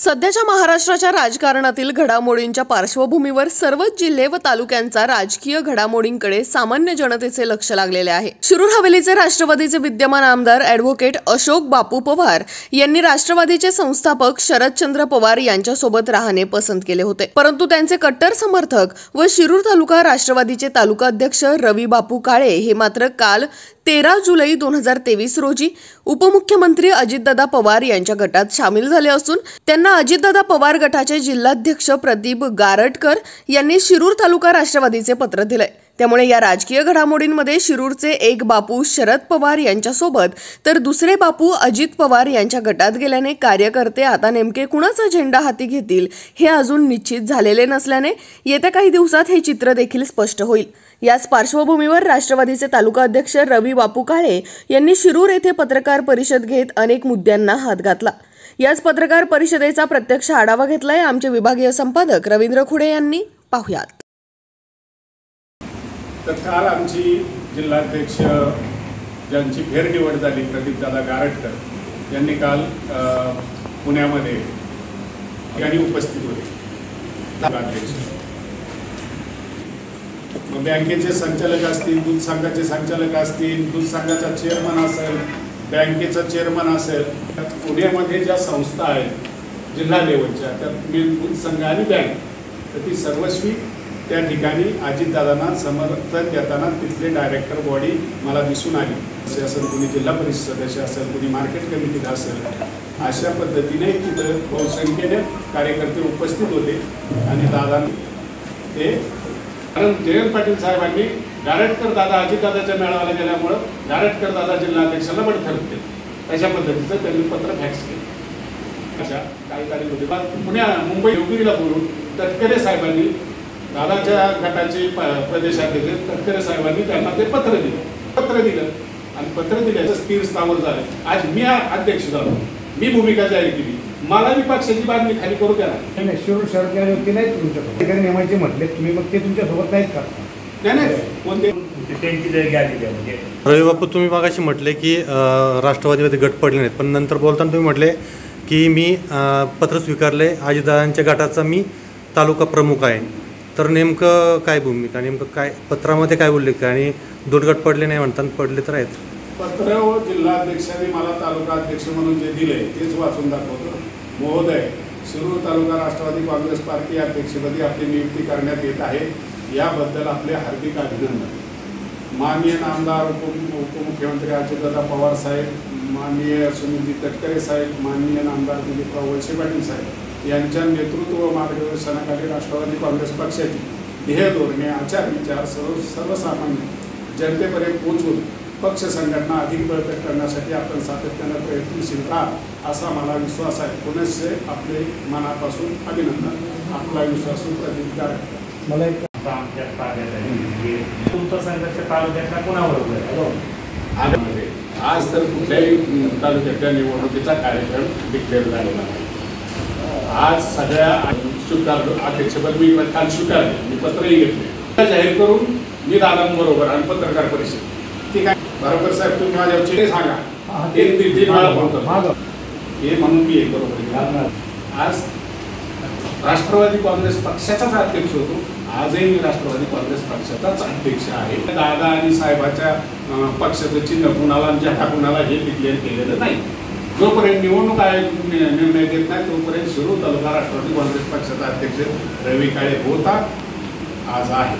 सध्याच्या महाराष्ट्राच्या राजकारणातील घडामोडींच्या पार्श्वभूमीवर सर्वच जिल्हे व तालुक्यांचा राजकीय घडामोडींकडे सामान्य जनतेचे लक्ष लागलेले आहे। शिरूर हवेलीचे राष्ट्रवादीचे विद्यमान आमदार ॲडव्होकेट अशोक बापू पवार यांनी राष्ट्रवादीचे संस्थापक शरदचंद्र पवार यांच्यासोबत राहणे पसंत केले होते, परंतु त्यांचे कट्टर समर्थक व शिरूर तालुका राष्ट्रवादीचे तालुका अध्यक्ष रवी बापू काळे हे मात्र काल 13 जुलै 2023 रोजी उपमुख्यमंत्री अजितदादा पवार यांच्या गटात सामील झाले असून त्यांना अजितदादा पवार गटाचे जिल्हाध्यक्ष प्रदीप गारटकर यांनी शिरूर तालुका राष्ट्रवादीचे पत्र दिले। त्यामुळे या राजकीय घडामोडींमध्ये शिरूरचे एक बापू शरद पवार यांच्यासोबत तर दुसरे बापू अजित पवार यांच्या गटात गेल्याने कार्यकर्ते आता नेमके कुणाचा झेंडा हाती घेतील हे अजून निश्चित झालेले नसल्याने येत्या काही दिवसात हे चित्र देखील स्पष्ट होईल। याच पार्श्वभूमीवर राष्ट्रवादीचे तालुका अध्यक्ष रवी बापू काळे यांनी शिरूर येथे पत्रकार परिषद घेत अनेक मुद्द्यांना हात घातला। याच पत्रकार परिषदेचा प्रत्यक्ष आढावा घेतलाय आमचे विभागीय संपादक रवींद्र खुडे यांनी। पाहुयात। तर काल आमची जिल्हाध्यक्ष ज्यांची फेरनिवड झाली प्रदीपदादा गारटकर यांनी काल पुण्यामध्ये ठिकाणी उपस्थित होते। बँकेचे संचालक असतील, दूध संघाचे संचालक असतील, दूध संघाचा चेअरमन असेल, बँकेचा चेअरमन असेल, पुण्यामध्ये ज्या संस्था आहेत जिल्हा लेवलच्या त्यात दूध संघ आणि बँक तर ती सर्वस्वी त्या ठिकाणी अजितदादांना समर्थन देताना तिथले डायरेक्टर बॉडी मला दिसून आली। असेल कोणी जिल्हा परिषद सदस्य असेल, कोणी मार्केट कमिटीत असेल, अशा पद्धतीने तिथं बहुसंख्येने कार्यकर्ते उपस्थित होते आणि दादांनी ते कारण जयंत पाटील साहेबांनी गारटकर दादा अजितदादाच्या मेळाव्याला गेल्यामुळं गारटकर दादा जिल्हाध्यक्षाला बडतर्फ केलं। अशा पद्धतीचं त्यांनी पत्र फॅक्स केलं। अशा काही तारीख मुंबई योगिरीला बोलून तटकरे साहेबांनी दादाच्या गटाचे प्रदेशाध्यक्ष तटकरे साहेबांनी त्यांना ते पत्र दिलं आणि पत्र दिल्याचं स्थिर स्थावर झालं। आज मी अध्यक्ष झालो, मी भूमिका जाहीर केली, मला विपक्षाची बातमी खाली करू द्या ना। शिरूर शहरातल्या व्यक्ती नाही तुमच्याकडे नेमायचे म्हटले तुम्ही, मग ते तुमच्यासोबत नाहीत का? नाही कोणते रवी बापू, तुम्ही मागाशी म्हटले की राष्ट्रवादीमध्ये गट पडले नाहीत, पण नंतर बोलताना तुम्ही म्हटले की मी पत्र स्वीकारले, अजितदादांच्या गटाचा मी तालुका प्रमुख आहे। तर नेमकं काय भूमिका, नेमकं काय पत्रामध्ये काय उल्लेख आहे? आणि दोन गट पडले नाही म्हणतात, पडले तर आहेत। पत्र व जिल्हाध्यक्षांनी मला तालुका अध्यक्ष म्हणून जे दिले तेच वाचून दाखवतो। महोदय, शिरूर तालुका राष्ट्रवादी काँग्रेस पार्टी अध्यक्षपदी आपली नियुक्ती करण्यात येत आहे, याबद्दल आपले हार्दिक अभिनंदन। माननीय आमदार उपमुख्यमंत्री अजितदादा पवार साहेब, माननीय सुनीलजी तटकरे साहेब, माननीय आमदार दिलीपराव वळसे पाटील साहेब यांच्या नेतृत्व व मार्गदर्शनाखाली राष्ट्रवादी काँग्रेस पक्षाची ध्येय धोरणे, आचार विचार सर्वसामान्य जनतेपर्यंत पोहोचवून पक्ष संघटना अधिक बळकट करण्यासाठी आपण सातत्यानं प्रयत्नशील राहा असा मला विश्वास आहे। पुनश्च आपले मनापासून अभिनंदन। आपला विश्वास प्रदीप गारटकर। मला एक तुमचा संघर्ष तालुक्यातला कोणाबरोबर आहे? आज तर कुठल्याही तालुक्याच्या निवडणुकीचा कार्यक्रम डिक्लेअर झालेला आहे। आज सगळ्या स्वीकारलो, अध्यक्षपद मी काल स्वीकारले, मी पत्रही घेतले, जाहीर करून मी दादांबरोबर आणि पत्रकार परिषद ठीक आहे बरोबर साहेब, तुम्ही माझ्या चिठ्ठी सांगा एक तीन वेळा बोलतो हे म्हणून मी एक बरोबर आज राष्ट्रवादी काँग्रेस पक्षाचाच अध्यक्ष होतो। आजही मी राष्ट्रवादी काँग्रेस पक्षाचाच अध्यक्ष आहे। दादा आणि साहेबाच्या पक्षाचं चिन्ह कुणाला आणि जटा कुणाला हे डिक्लेअर केलेलं नाही। जोपर्यंत निवडणूक आयोग निर्णय घेत नाही तोपर्यंत शिरूर तालुका राष्ट्रवादी काँग्रेस पक्षाचा अध्यक्ष रवी काळे होता, आज आहे।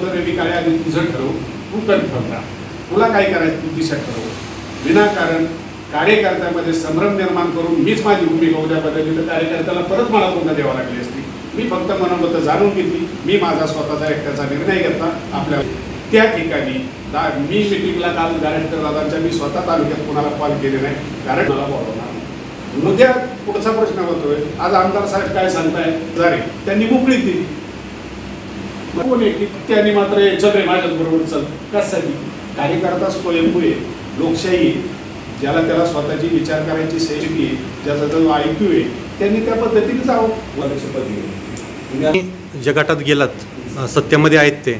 रवी काळे आधी तुझं ठरव, तू कन्फर्म राहा, तुला काय करायचं तू दिशा ठरव। विनाकारण कार्यकर्त्यामध्ये संभ्रम निर्माण करून मीच माझी भूमिका उद्या बदलली तर कार्यकर्त्याला परत मला पुन्हा द्यावा लागली असती। मी फक्त मनोमत जाणून घेतली, मी माझा स्वतःचा एकट्याचा निर्णय घेतला। आपल्या त्या ठिकाणी मी मिटिंगला काल गारटकर दादांच्या मी स्वतः तालुक्यात कोणाला कॉल केले नाही, गारट मला बोलवणार। उद्या पुढचा प्रश्न होतोय, आज आमदार साहेब काय सांगताय जरे त्यांनी मोकळीक दिली, कोण आहे की त्यांनी मात्र चल रे माझ्याच बरोबर चल। कशासाठी? कार्यकर्ता स्वयंभू आहे, लोकशाही, ज्याला त्याला स्वतःची विचार करायची शैली आहे, ज्याचा जो IQ आहे त्यांनी त्या पद्धतीने जावं। ज्या गटात गेलात सत्तेमध्ये आहेत ते,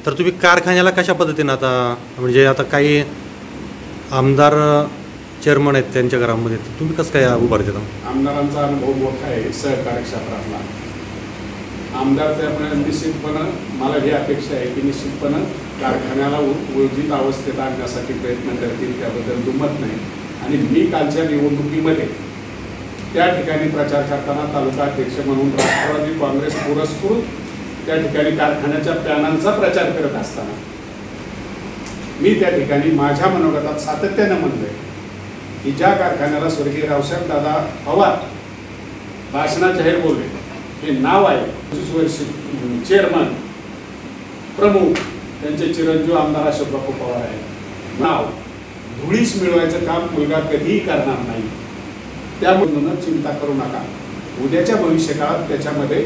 तर तुम्ही कारखान्याला कशा पद्धतीने आता म्हणजे आता काही आमदार चेअरमन आहेत त्यांच्या घरामध्ये, तुम्ही कसं काय उभार देता? आमदारांचा अनुभव मोठा आहे सहकारी क्षेत्रातला. आमदार त्यामुळे निश्चितपणे मला ही अपेक्षा आहे की निश्चितपणे कारखान्याला उर्जित अवस्थेत आणण्यासाठी प्रयत्न करतील, त्याबद्दल दुमत नाही. आणि मी कालच्या निवडणुकीमध्ये त्या ठिकाणी प्रचार करताना तालुका अध्यक्ष म्हणून राष्ट्रवादी काँग्रेस पुरस्कृत त्या ठिकाणी कारखान्याच्या पॅनलचा प्रचार करत असताना मी त्या ठिकाणी माझ्या मनोगतात सातत्यानं म्हणलंय की ज्या कारखान्याला स्वर्गीय रावसाहेब दादा पवार भाषणात जाहीर बोलले, हे नाव आहे 25 वर्षीय चेअरमन प्रमुख त्यांचे चिरंजीव आमदार अशोकबापू पवार आहे. नाव धुळीस मिळवायचं काम मुलगा कधीही करणार नाही. त्यामुळे चिंता करू नका, उद्याच्या भविष्यकाळात त्याच्यामध्ये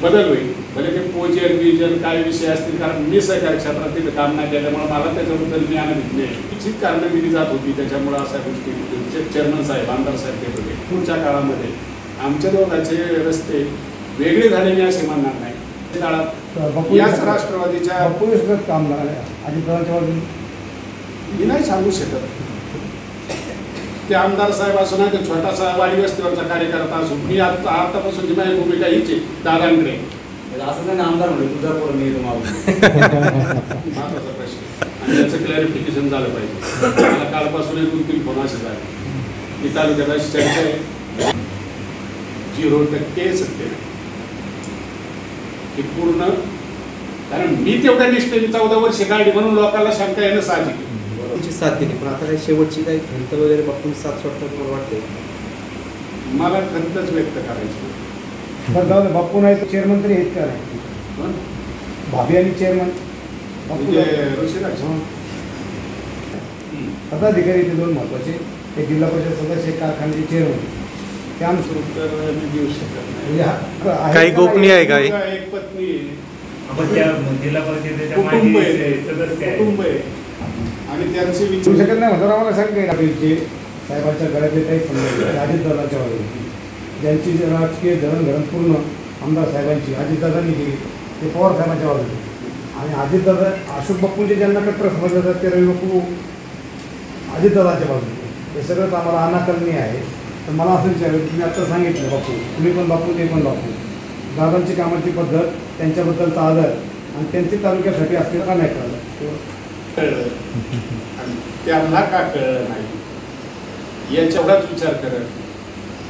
बदल होईल. भले ते पोजन विजन काय विषय असतील, कारण मी सहकारी क्षेत्रातील काम नाही केल्यामुळे मला त्याच्याबद्दल ज्ञान नाही. निश्चित कारणं दिली जात होती, त्याच्यामुळे अशा गोष्टी चेअरमन साहेब आमदार साहेब देत होते. पुढच्या काळामध्ये आमच्या दोघांचे रस्ते वेगळे झाले मी असे म्हणणार नाही. त्या काळात याच राष्ट्रवादीच्या काम झालं अजितदादांच्या बाजूने मी नाही सांगू शकत. ते आमदार साहेब असो नाही तर छोटासा वाडी वस्तीवरचा कार्यकर्ता असो, मी आतापासूनची माझी भूमिका हीच आहे दादांकडे. असं नाही आमदार म्हणजे तुझा पोर मी महत्वाचा प्रश्न आणि त्याचं क्लॅरिफिकेशन झालं पाहिजे. मला कालपासून 2-3 फोन असे झाले की तालुक्यात अशी चर्चा आहे 0% सत्य नाही की पूर्ण, कारण मी तेवढ्या निष्ठेने 14 वर्ष काढली म्हणून लोकांना शंका येणं साहजिक आहे. साथ दिली, पण आता काही शेवटची काही खंत वगैरे बापून साथ सोडतात मला वाटते. मला खंतच व्यक्त करायची. बरं जाऊ दे, बापू नाही तर चेअरमन तरी आहेत का नाही? भाभी आणि चेअरमन म्हणजे ऋषीराज पदाधिकारी ते 2 महत्वाचे, एक जिल्हा परिषद सदस्य, एक कारखान्याचे चेअरमन. उत्तर मी देऊ शकत नाही. म्हणजे काही गोपनीय आहे काय? एक पत्नी आपण त्या जिल्हा परिषदेच्या कुटुंब आहे, माहिती सदस्य आहे. कुटुंब आहे आणि त्यांचे विचारू विचार शकत नाही म्हणतात. आम्हाला सांग काही आपले साहेबांच्या गळ्यातले काही समजा अजितदादांच्या बाजूने ज्यांची राजकीय जडणघडण पूर्ण आमदार साहेबांची अजितदादांनी केली ते पवार साहेबांच्या बाजूने, आणि अजितदादा अशोक बापूंचे ज्यांना कट्टर समजले जातात ते रवी बापू अजितदादांच्या बाजूने. हे सगळंच आम्हाला अनाकलनीय आहे. तर मला असं विचारायचं, तुम्ही आता सांगितलं बापू, तुम्ही पण बापू ते पण बापू, दादांची कामाची पद्धत, त्यांच्याबद्दलचा आदर आणि त्यांचे तालुक्यासाठी असलेलं का नाही कळलं? कळलं आणि त्यांना का कळलं नाही याच्यावरच विचार करत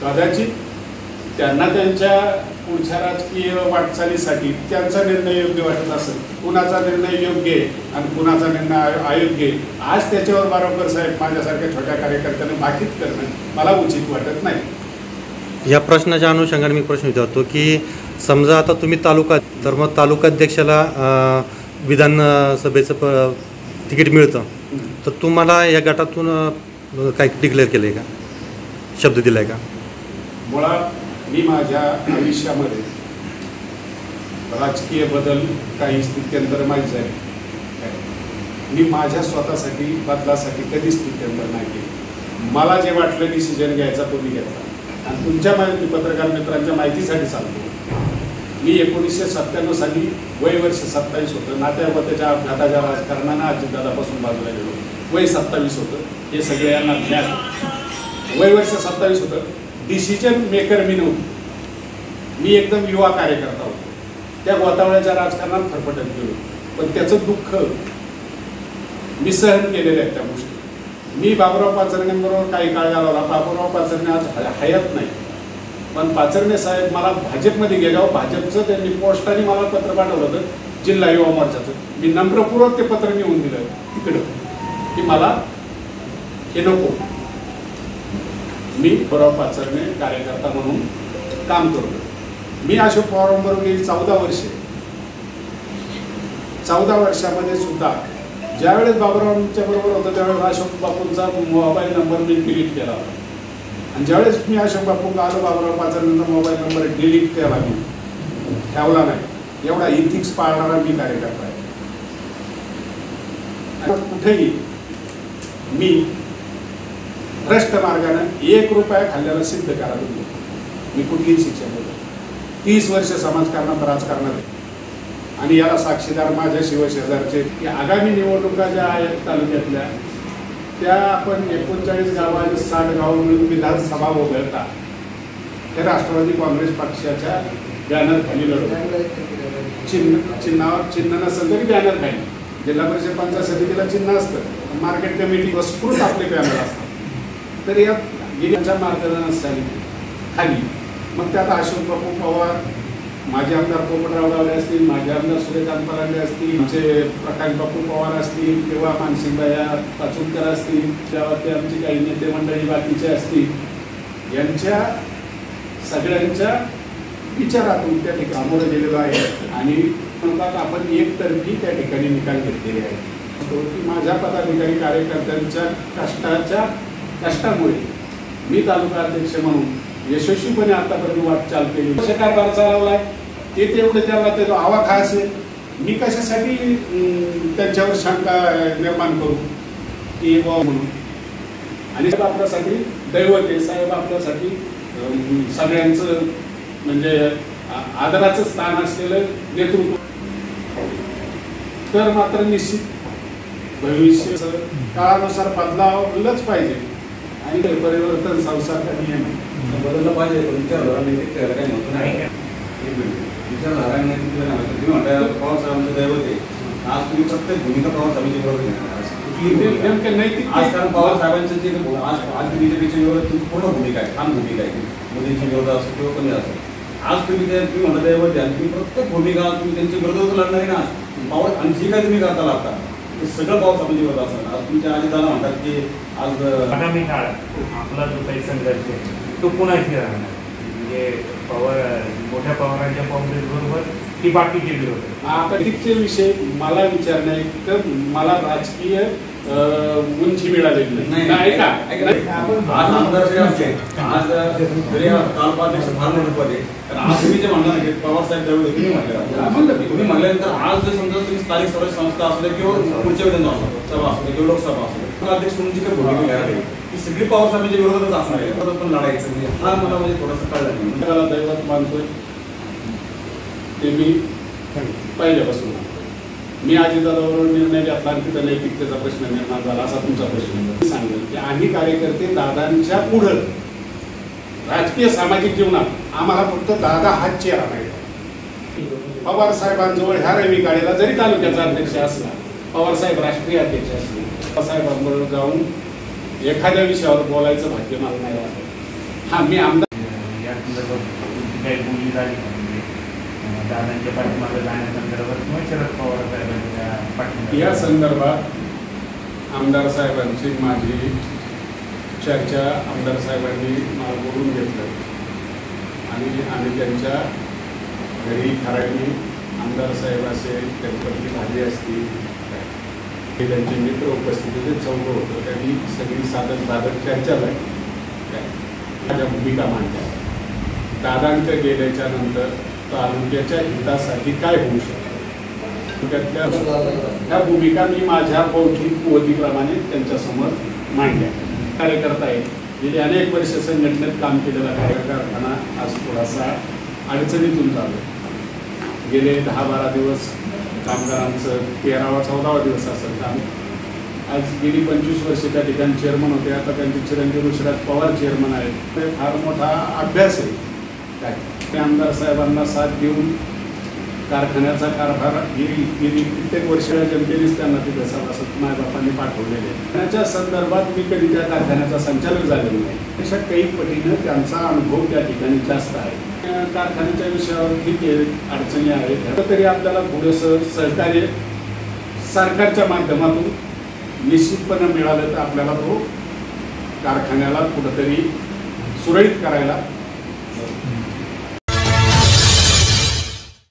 कदाचित त्यांना त्यांच्या पुढच्या राजकीय वाटचालीसाठी त्यांचा निर्णय योग्य वाटत असेल. कुणाचा निर्णय योग्य आहे आणि कुणाचा निर्णय अयोग्य आहे, आज त्याच्यावर बारोबर साहेब माझ्यासारख्या छोट्या कार्यकर्त्यांना भाकीत करणं मला उचित वाटत नाही. या प्रश्नाच्या अनुषंगाने मी प्रश्न विचारतो की समजा आता तुम्ही तालुका, तर मग तालुकाध्यक्षाला विधानसभेचं तिकीट मिळतं, तर तुम्हाला या गटातून काय डिक्लेअर केलं आहे का, शब्द दिला आहे का? मुळात मी माझ्या आयुष्यामध्ये राजकीय बदल काही स्थित्यंतर माहीत आहे. मी माझ्या स्वतःसाठी बदलासाठी कधीच स्थित्यंतर नाही केली. मला जे वाटलं डिसिजन घ्यायचा तो मी घेतला आणि तुमच्या माहिती पत्रकार मित्रांच्या माहितीसाठी सांगतो. मी 1997 साली वय वर्ष 27 होतं. नात्याच्या अपघाताच्या राजकारणानं अजितदादापासून बाजूला गेलो. वय 27 होतं, हे सगळे यांना ज्ञात. वय वर्ष 27 होतं. डिसिजन मेकर मी नव्हतो, मी एकदम युवा कार्यकर्ता होतो. त्या गोतावळ्याच्या राजकारणात फरफटत गेलो, पण त्याचं दुःख मी सहन केलेलं आहे. त्या गोष्टी मी बाबुराव पाचरणेंबरोबर काही काळ घालवला. बाबुराव पाचरणे आज हयात नाही, पण पाचरणे साहेब मला भाजपमध्ये गेल्यावर भाजपचं त्यांनी पोस्टाने मला पत्र पाठवलं होतं जिल्हा युवा मोर्चाचं. मी नम्रपूर्वक ते पत्र लिहून दिलं तिकडं की मला हे नको, मी बाबुराव पाचरणे कार्यकर्ता म्हणून काम करतो. मी अशोक पवारांबरोबर गेली 14 वर्षे. 14 वर्षामध्ये सुद्धा ज्यावेळेस बाबुरावांच्या बरोबर होतं त्यावेळेस अशोक बापूंचा मोबाईल नंबर मी डिलीट केला होता, आणि ज्यावेळेस मी अशोक बापू आलो बाबुराव पाचरणेंचा मोबाईल नंबर डिलीट केला, मी ठेवला नाही. एवढा इथिक्स पाळणारा मी कार्यकर्ता आहे. आणि कुठेही मी भ्रष्ट मार्गाने 1 रुपया खाल्ल्याला सिद्ध करा तुम्ही. मी कुठलीही शिक्षा बोलतो. 30 वर्ष समाजकारणात राजकारणात आहे आणि याला साक्षीदार माझ्या शिवशेजारचे की आगामी निवडणुका ज्या आहेत तालुक्यातल्या त्या आपण 39 गावात 60 गाव मिळून विधानसभा वगळता हे राष्ट्रवादी काँग्रेस पक्षाच्या बॅनर खाली लढवतो. चिन्ह नसेल तरी बॅनर खाली. जिल्हा परिषद पंचायत समितीला चिन्ह असतं, मार्केट कमिटी वस्फूर्त आपले बॅनर असतात. तर या गिरीच्या मार्गदर्शनाखाली खाली मग त्यात अशोक बापू पवार, माजी आमदार पोपटराव गावडे असतील, माजी आमदार सूर्यकांत परांडे असतील, आमचे प्रकाश बापू पवार असतील किंवा मानसिंगबाया पाचुलकर असतील, तेव्हा ते आमची काही नेते मंडळी बाकीचे असतील, यांच्या सगळ्यांच्या विचारातून त्या ठिकाणी सामोरं गेलेलो आहे. आणि म्हणतात आपण एकतर्फी त्या ठिकाणी निकाल घेतलेले आहेत. की माझ्या पदाधिकारी कार्यकर्त्यांच्या कष्टामुळे मी तालुका अध्यक्ष म्हणून यशस्वीपणे आतापर्यंत वाटचाल केली. कशा कारभार चालवलाय ते तेवढं त्याला त्याचा आवाखा असेल. मी कशासाठी त्यांच्यावर शंका निर्माण करू की म्हणून. आणि आपल्यासाठी दैवत आहे साहेब, आपल्यासाठी सगळ्यांचं म्हणजे आदराचं स्थान असलेलं नेतृत्व. तर मात्र निश्चित भविष्य काळानुसार बदलावलंच पाहिजे आणि परिवर्तन संसार नियम बदललं पाहिजे. विचारधारा नैतिक त्याला काही नव्हतं नाही. विचारधारा नैतिक तुम्ही म्हणता पवार साहेबांचं दैवत आहे. आज तुम्ही प्रत्येक भूमिका पवार साहेबांची बरोबर घेणार. नैतिक आज कारण पवार साहेबांचं जे आज बीजेपीच्या विरोधात तुमची पूर्ण भूमिका आहे, ठाम भूमिका आहे. मोदींच्या विरोधात असो किंवा कमी असो. आज तुम्ही म्हणता दैवत आहे. तुम्ही प्रत्येक भूमिका तुम्ही त्यांच्या विरोधात लढणार ना. पवार आणि जे काही तुम्ही करता लागता ते सगळं पवार साहेबांच्या विरोधात असणार. आज तुमच्या आजीदाला म्हणतात की आज आगामी काळात आपला जो काही संघर्ष आहे तो पुन्हा राहणार. म्हणजे मोठ्या पवारांच्या काँग्रेस बरोबर की बाकीचे विरोध. आकटिकचे विषय मला विचारणे तर मला राजकीय उंची मिळालेली नाही का. आज आमदार जे असते आज जरी तालुकाध्यक्ष फार महत्वाचे तर आज तुम्ही जे म्हणणार की पवार साहेब त्यावेळी तुम्ही म्हणल्यानंतर आज जर समजा तुम्ही स्थानिक स्वराज्य संस्था असू दे किंवा पुढच्या विधानसभा असू दे किंवा लोकसभा असू दे अध्यक्ष तुमची काही भूमिका घ्यायला ही सगळी पवार साहेबांच्या विरोधातच असणार आहे. पण लढायचं म्हणजे हा मला म्हणजे थोडंसं कळलं नाही. त्याला दैवत मानतोय ते मी पहिल्यापासून. मी अजितदादाबरोबर निर्णय घेतला आणि तिथं नैतिकतेचा प्रश्न निर्माण झाला असा तुमचा प्रश्न. मी सांगेल की आम्ही कार्यकर्ते दादांच्या पुढं राजकीय सामाजिक जीवनात आम्हाला फक्त दादा हाच चेहरा नाही. पवार साहेबांजवळ ह्या रवी काळेला जरी तालुक्याचा अध्यक्ष असला, पवार साहेब राष्ट्रीय अध्यक्ष असले, पवार साहेबांबरोबर जाऊन एखाद्या विषयावर बोलायचं भाग्य मला नाही वाटत. हा मी आमदार या संदर्भात काही बोलणी झाली म्हणजे दादांच्या पाठीमागे जाण्यासंदर्भात किंवा शरद पवार साहेबांच्या पाठीमागे या संदर्भात आमदार साहेबांची माझी चर्चा आमदार साहेबांनी मला बोलून घेतलं आणि आम्ही त्यांच्या घरी ठरावी आमदार साहेब असेल, त्यांच्यावरती भाजी असतील, त्यांचे मित्र उपस्थितीचे चौघ होतं. त्यांनी सगळी साधन चर्चा झाली. माझ्या भूमिका मांडल्या. दादांच्या गेल्याच्या नंतर तालुक्याच्या हितासाठी काय होऊ शकतं त्यातल्या ह्या भूमिका मी माझ्या बौद्धिक कुवतीप्रमाणे त्यांच्यासमोर मांडल्या. कार्यकर्ता आहे, गेली अनेक वर्ष संघटनेत काम केलेला कारखाना आज थोडासा अडचणीतून चालू आहे. गेले 10-12 दिवस कामगारांचं 13वा-14वा दिवस असेल काम. आज गेली 25 वर्ष त्या ठिकाणी चेअरमन होते. आता त्यांचे चिरंजीव ऋषिराज पवार चेअरमन आहेत. ते फार मोठा अभ्यास आहे काय. ते आमदार साहेबांना साथ देऊन कारखान्याचा कारभार गेली कित्येक वर्ष जनतेनेच त्यांना तिथे सभासद मायबापांनी पाठवलेले. त्याच्या संदर्भात मी कधी त्या कारखान्याचा संचालक झालेलो नाही. अशा काही पटीनं त्यांचा अनुभव त्या ठिकाणी जास्त आहे. कारखान्याच्या विषयावर ठीक आहे, अडचणी आहेत, तरी आपल्याला थोडंसं सहकार्य सरकारच्या माध्यमातून निश्चितपणे मिळालं तर आपल्याला तो कारखान्याला कुठंतरी सुरळीत करायला